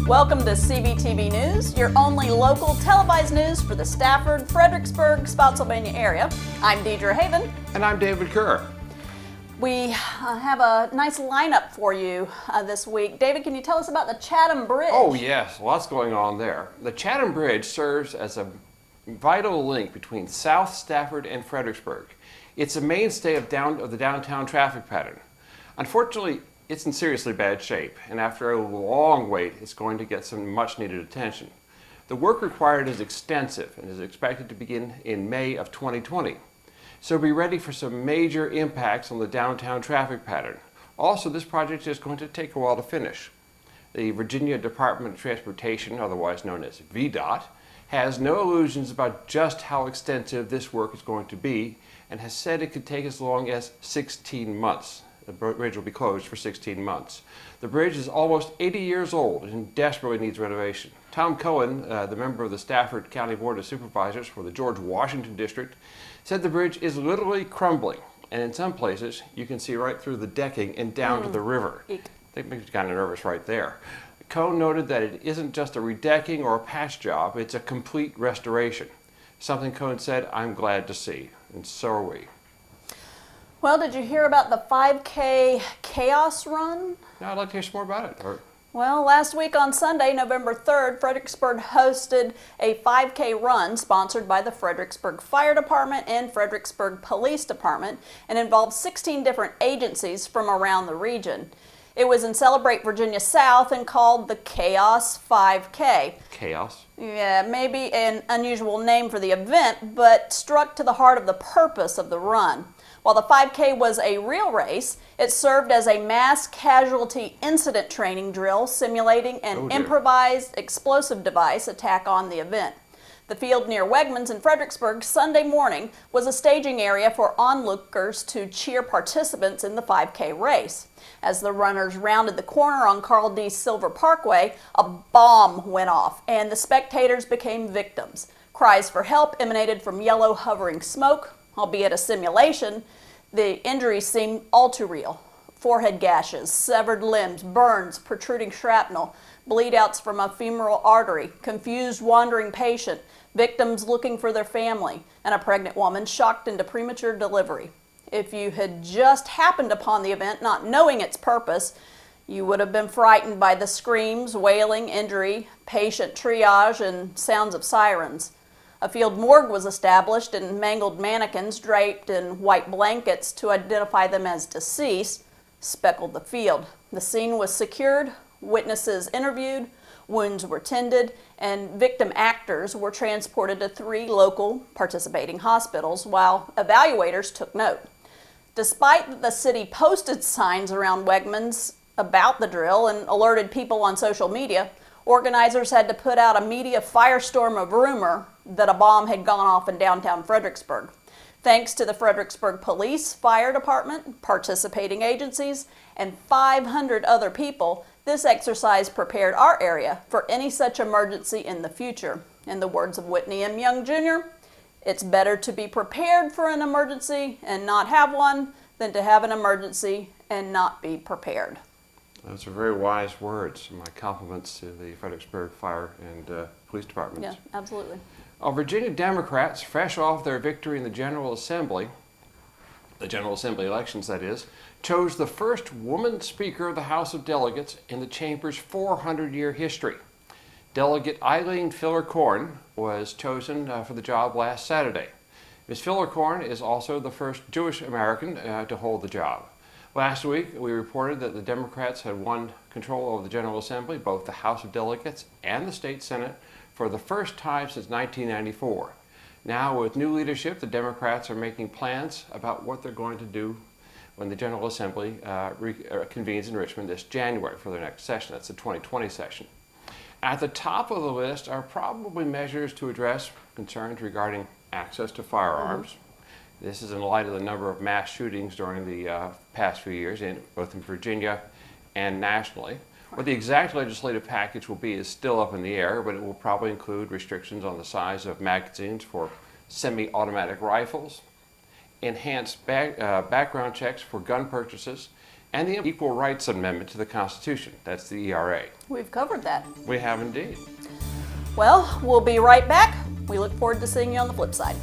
Welcome to CVTV News, your only local televised news for the Stafford, Fredericksburg, Spotsylvania area. I'm Deedra Haven. And I'm David Kerr. We have a nice lineup for you this week. David, can you tell us about the Chatham Bridge? Oh yes, lots going on there. The Chatham Bridge serves as a vital link between South Stafford and Fredericksburg. It's a mainstay of the downtown traffic pattern. Unfortunately, it's in seriously bad shape, and after a long wait, it's going to get some much needed attention. The work required is extensive and is expected to begin in May of 2020. So be ready for some major impacts on the downtown traffic pattern. Also, this project is going to take a while to finish. The Virginia Department of Transportation, otherwise known as VDOT, has no illusions about just how extensive this work is going to be and has said it could take as long as 16 months. The bridge will be closed for 16 months. The bridge is almost 80 years old and desperately needs renovation. Tom Cohen, the member of the Stafford County Board of Supervisors for the George Washington District, said the bridge is literally crumbling, and in some places you can see right through the decking and down to the river. That makes you kind of nervous right there. Cohen noted that it isn't just a redecking or a patch job, it's a complete restoration. Something Cohen said, "I'm glad to see," and so are we. Well, did you hear about the 5K chaos run? No, I'd like to hear some more about it. Well, last week on Sunday, November 3rd, Fredericksburg hosted a 5K run sponsored by the Fredericksburg Fire Department and Fredericksburg Police Department and involved 16 different agencies from around the region. It was in Celebrate Virginia South and called the Chaos 5K. Chaos? Yeah, maybe an unusual name for the event, but struck to the heart of the purpose of the run. While the 5K was a real race, it served as a mass casualty incident training drill simulating an improvised explosive device attack on the event. The field near Wegmans in Fredericksburg Sunday morning was a staging area for onlookers to cheer participants in the 5K race. As the runners rounded the corner on Carl D. Silver Parkway, a bomb went off and the spectators became victims. Cries for help emanated from yellow hovering smoke. Albeit a simulation, the injuries seemed all too real. Forehead gashes, severed limbs, burns, protruding shrapnel, bleedouts from a femoral artery, confused wandering patient, victims looking for their family, and a pregnant woman shocked into premature delivery. If you had just happened upon the event not knowing its purpose, you would have been frightened by the screams, wailing, injury, patient triage, and sounds of sirens. A field morgue was established and mangled mannequins draped in white blankets to identify them as deceased speckled the field. The scene was secured, witnesses interviewed, wounds were tended, and victim actors were transported to 3 local participating hospitals while evaluators took note. Despite the city posted signs around Wegmans about the drill and alerted people on social media, organizers had to put out a media firestorm of rumor that a bomb had gone off in downtown Fredericksburg. Thanks to the Fredericksburg Police, Fire Department, participating agencies, and 500 other people, this exercise prepared our area for any such emergency in the future. In the words of Whitney M. Young Jr., it's better to be prepared for an emergency and not have one than to have an emergency and not be prepared. Those are very wise words. My compliments to the Fredericksburg Fire and Police Departments. Yeah, absolutely. Virginia Democrats, fresh off their victory in the General Assembly elections that is, chose the first woman Speaker of the House of Delegates in the Chamber's 400-year history. Delegate Eileen Filler-Corn was chosen for the job last Saturday. Ms. Filler-Corn is also the first Jewish American to hold the job. Last week, we reported that the Democrats had won control of the General Assembly, both the House of Delegates and the State Senate, for the first time since 1994. Now, with new leadership, the Democrats are making plans about what they're going to do when the General Assembly convenes in Richmond this January for their next session. That's the 2020 session. At the top of the list are probably measures to address concerns regarding access to firearms. This is in light of the number of mass shootings during the past few years, both in Virginia and nationally. What the exact legislative package will be is still up in the air, but it will probably include restrictions on the size of magazines for semi-automatic rifles, enhanced background checks for gun purchases, and the Equal Rights Amendment to the Constitution. That's the ERA. We've covered that. We have indeed. Well, we'll be right back. We look forward to seeing you on the flip side.